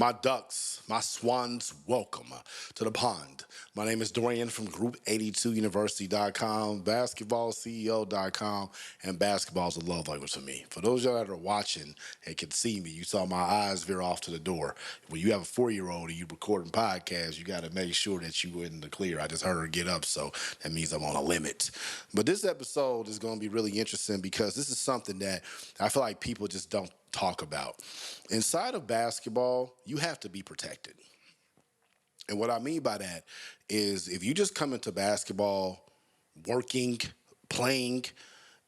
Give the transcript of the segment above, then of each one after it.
My ducks, my swans, welcome to the pond. My name is Dorian from Group82University.com, BasketballCEO.com, and basketball is a love language for me. For those of y'all that are watching and can see me, you saw my eyes veer off to the door. When you have a 4-year-old and you recording podcasts, you got to make sure that you in the clear. I just heard her get up, so that means I'm on a limit. But this episode is going to be really interesting because this is something that I feel like people just don't talk about. Inside of basketball, you have to be protected. And what I mean by that is if you just come into basketball working, playing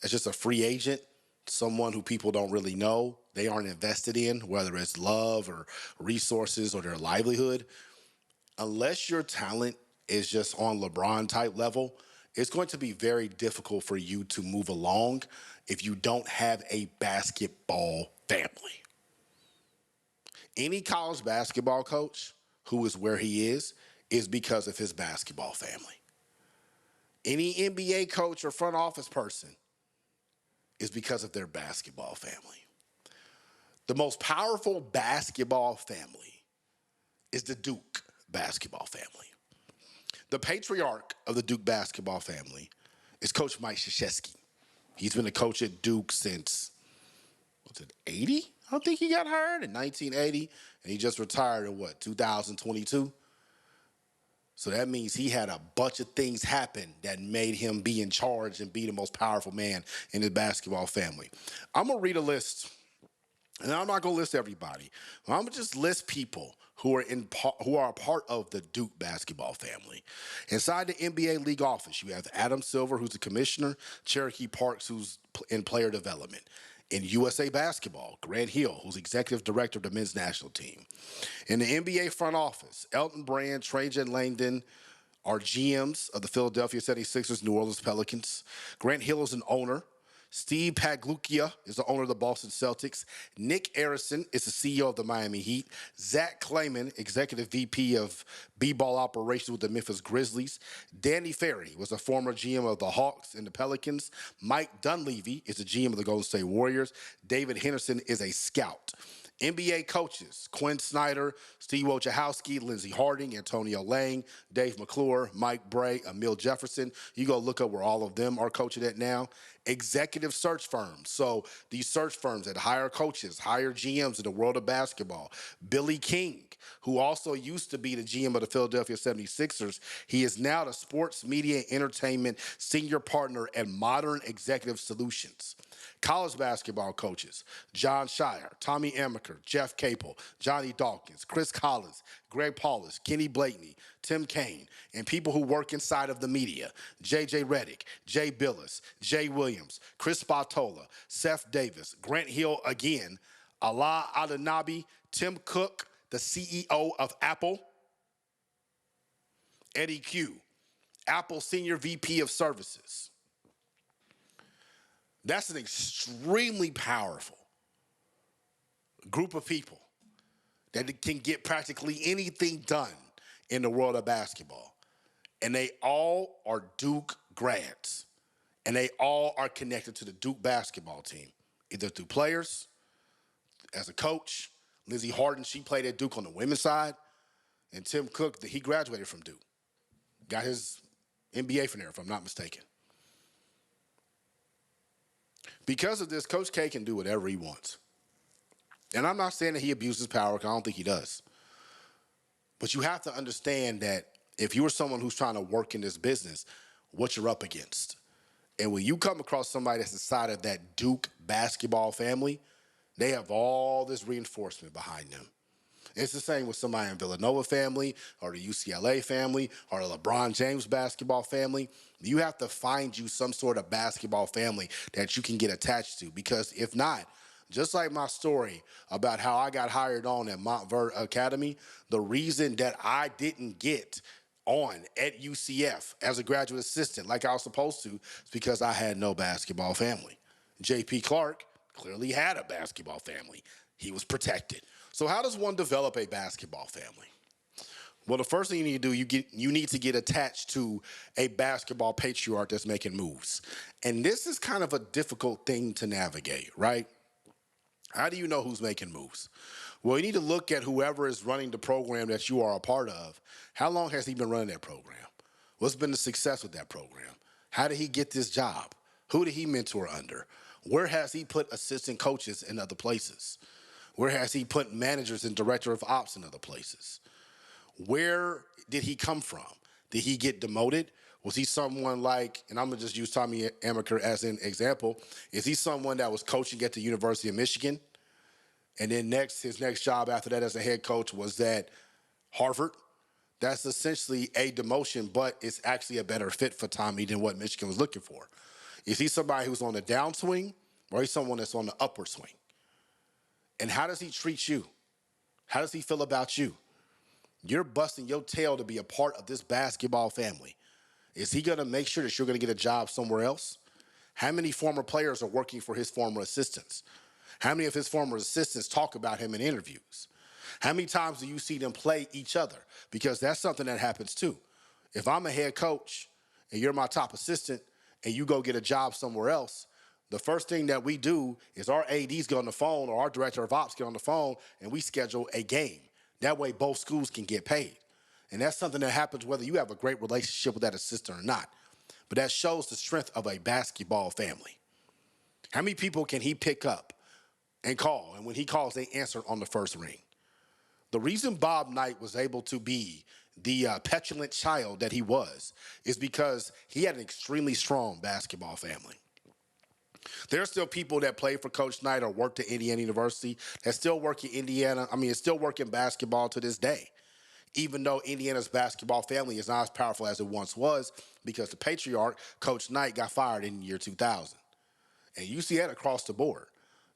as just a free agent, someone who people don't really know, they aren't invested in, whether it's love or resources or their livelihood, unless your talent is just on LeBron type level, it's going to be very difficult for you to move along if you don't have a basketball family. Any college basketball coach who is where he is because of his basketball family. Any NBA coach or front office person is because of their basketball family. The most powerful basketball family is the Duke basketball family. The patriarch of the Duke basketball family is Coach Mike Krzyzewski. He's been a coach at Duke since, 80? I don't think he got hired in 1980, and he just retired in 2022? So that means he had a bunch of things happen that made him be in charge and be the most powerful man in his basketball family. I'm going to read a list, and I'm not going to list everybody. I'm going to just list people who are a part of the Duke basketball family. Inside the NBA league office, you have Adam Silver, who's the commissioner, Cherokee Parks, who's in player development. In USA Basketball, Grant Hill, who's executive director of the men's national team. In the NBA front office, Elton Brand, Trajan Langdon are GMs of the Philadelphia 76ers, New Orleans Pelicans. Grant Hill is an owner. Steve Pagluccia is the owner of the Boston Celtics. Nick Arison is the CEO of the Miami Heat. Zach Klayman, executive VP of B-ball operations with the Memphis Grizzlies. Danny Ferry was a former GM of the Hawks and the Pelicans. Mike Dunleavy is the GM of the Golden State Warriors. David Henderson is a scout. NBA coaches, Quinn Snyder, Steve Wojciechowski, Lindsey Harding, Antonio Lang, Dave McClure, Mike Bray, Emil Jefferson. You go look up where all of them are coaching at now. Executive search firms. So these search firms that hire coaches, hire GMs in the world of basketball. Billy King, who also used to be the GM of the Philadelphia 76ers. He is now the sports media and entertainment senior partner at Modern Executive Solutions. College basketball coaches, John Shire, Tommy Amaker, Jeff Capel, Johnny Dawkins, Chris Collins, Greg Paulus, Kenny Blakeney, Tim Kaine, and people who work inside of the media, J.J. Redick, Jay Billis, Jay Williams, Chris Spatola, Seth Davis, Grant Hill again, Allah Adanabi, Tim Cook, the CEO of Apple, Eddie Q, Apple Senior VP of Services. That's an extremely powerful group of people that can get practically anything done in the world of basketball. And they all are Duke grads. And they all are connected to the Duke basketball team, either through players, as a coach. Lindsey Harding, she played at Duke on the women's side. And Tim Cook, he graduated from Duke. Got his MBA from there, if I'm not mistaken. Because of this, Coach K can do whatever he wants. And I'm not saying that he abuses power, because I don't think he does. But you have to understand that if you're someone who's trying to work in this business, what you're up against. And when you come across somebody that's inside of that Duke basketball family, they have all this reinforcement behind them. It's the same with somebody in Villanova family or the UCLA family or the LeBron James basketball family. You have to find you some sort of basketball family that you can get attached to, because if not, just like my story about how I got hired on at Montverde Academy, the reason that I didn't get on at UCF as a graduate assistant like I was supposed to is because I had no basketball family. J.P. Clark clearly had a basketball family. He was protected. So how does one develop a basketball family? Well, the first thing you need to do, you need to get attached to a basketball patriarch that's making moves. And this is kind of a difficult thing to navigate, right? How do you know who's making moves? Well, you need to look at whoever is running the program that you are a part of. How long has he been running that program? What's been the success with that program? How did he get this job? Who did he mentor under? Where has he put assistant coaches in other places? Where has he put managers and director of ops in other places? Where did he come from? Did he get demoted? Was he someone like, and I'm going to just use Tommy Amaker as an example, is he someone that was coaching at the University of Michigan? And then his next job after that as a head coach was at Harvard? That's essentially a demotion, but it's actually a better fit for Tommy than what Michigan was looking for. Is he somebody who's on the downswing, or is he someone that's on the upward swing? And how does he treat you? How does he feel about you? You're busting your tail to be a part of this basketball family. Is he going to make sure that you're going to get a job somewhere else? How many former players are working for his former assistants? How many of his former assistants talk about him in interviews? How many times do you see them play each other? Because that's something that happens too. If I'm a head coach and you're my top assistant and you go get a job somewhere else, the first thing that we do is our ADs get on the phone or our director of ops get on the phone and we schedule a game. That way both schools can get paid. And that's something that happens whether you have a great relationship with that assistant or not. But that shows the strength of a basketball family. How many people can he pick up and call? And when he calls, they answer on the first ring. The reason Bob Knight was able to be the petulant child that he was is because he had an extremely strong basketball family. There are still people that play for Coach Knight or worked at Indiana University that still work in still work in basketball to this day, even though Indiana's basketball family is not as powerful as it once was because the patriarch, Coach Knight, got fired in the year 2000. And you see that across the board.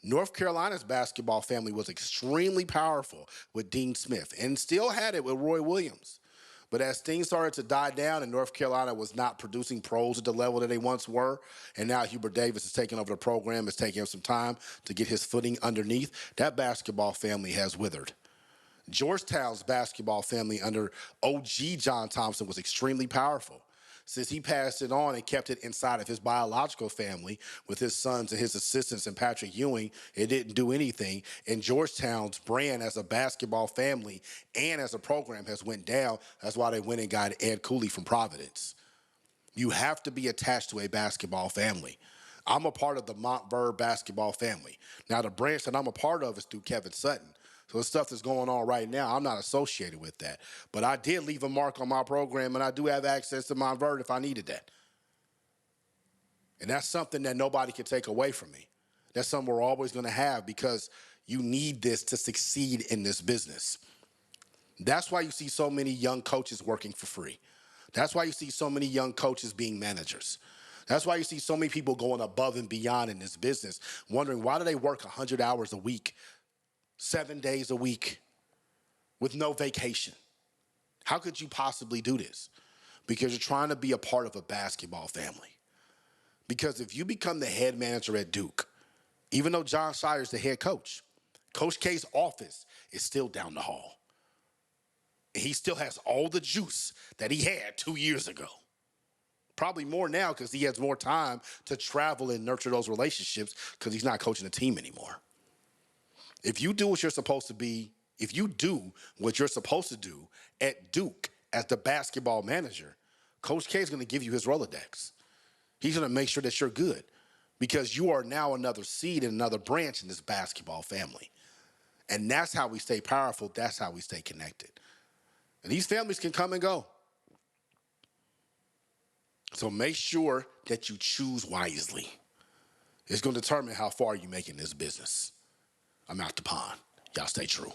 North Carolina's basketball family was extremely powerful with Dean Smith and still had it with Roy Williams. But as things started to die down and North Carolina was not producing pros at the level that they once were, and now Hubert Davis is taking over the program, it's taking him some time to get his footing underneath, that basketball family has withered. Georgetown's basketball family under OG John Thompson was extremely powerful. Since he passed it on and kept it inside of his biological family with his sons and his assistants and Patrick Ewing, it didn't do anything. And Georgetown's brand as a basketball family and as a program has went down. That's why they went and got Ed Cooley from Providence. You have to be attached to a basketball family. I'm a part of the Montverde basketball family. Now, the branch that I'm a part of is through Kevin Sutton. So the stuff that's going on right now, I'm not associated with that. But I did leave a mark on my program, and I do have access to Montverde if I needed that. And that's something that nobody can take away from me. That's something we're always going to have because you need this to succeed in this business. That's why you see so many young coaches working for free. That's why you see so many young coaches being managers. That's why you see so many people going above and beyond in this business, wondering why do they work 100 hours a week, 7 days a week with no vacation? How could you possibly do this? Because you're trying to be a part of a basketball family. Because if you become the head manager at Duke, even though John Shire's the head coach, Coach K's office is still down the hall. And he still has all the juice that he had 2 years ago. Probably more now because he has more time to travel and nurture those relationships because he's not coaching a team anymore. If you do what you're supposed to be, if you do what you're supposed to do at Duke as the basketball manager, Coach K is going to give you his Rolodex. He's going to make sure that you're good because you are now another seed and another branch in this basketball family. And that's how we stay powerful. That's how we stay connected. And these families can come and go. So make sure that you choose wisely. It's going to determine how far you make in this business. I'm out the pond. Y'all stay true.